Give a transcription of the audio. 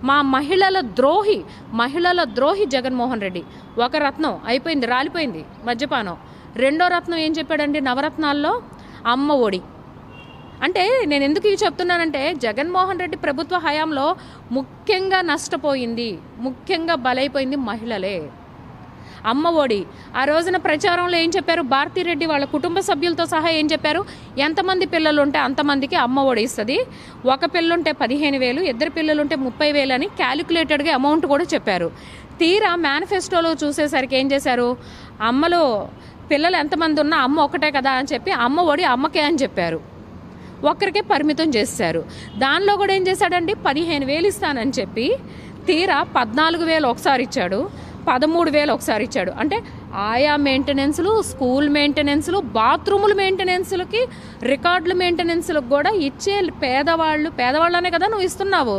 మా మహిళల ద్రోహి జగన్మోహన్ రెడ్డి. ఒక రత్నం అయిపోయింది, రాలిపోయింది మద్యపానం. రెండో రత్నం ఏం చెప్పాడండి నవరత్నాల్లో? అమ్మ ఒడి. అంటే నేను ఎందుకు ఇవి చెప్తున్నానంటే, జగన్మోహన్ రెడ్డి ప్రభుత్వ హయాంలో ముఖ్యంగా నష్టపోయింది, ముఖ్యంగా బలైపోయింది మహిళలే. అమ్మ ఒడి ఆ రోజున ప్రచారంలో ఏం చెప్పారు? భారతిరెడ్డి వాళ్ళ కుటుంబ సభ్యులతో సహా ఏం చెప్పారు? ఎంతమంది పిల్లలు ఉంటే అంతమందికి అమ్మ ఒడి ఇస్తుంది, ఒక పిల్లుంటే 15,000, ఇద్దరు పిల్లలుంటే 30,000 అని క్యాలిక్యులేటెడ్గా అమౌంట్ కూడా చెప్పారు. తీరా మేనిఫెస్టోలో చూసేసరికి ఏం చేశారు? అమ్మలో పిల్లలు ఎంతమంది ఉన్నా అమ్మ ఒకటే కదా అని చెప్పి అమ్మ ఒడి అమ్మకే అని చెప్పారు, ఒక్కరికే పరిమితం చేశారు. దానిలో కూడా ఏం చేశాడండి? 15,000 ఇస్తానని చెప్పి తీరా 14,000 ఒకసారి ఇచ్చాడు, 13,000 ఒకసారి ఇచ్చాడు. అంటే ఆయా మెయింటెనెన్స్లు, స్కూల్ మెయింటెనెన్స్లు, బాత్రూముల మెయింటెనెన్స్లకి, రికార్డుల మెయింటెనెన్స్లకు కూడా ఇచ్చే పేదవాళ్ళనే కదా నువ్వు ఇస్తున్నావు.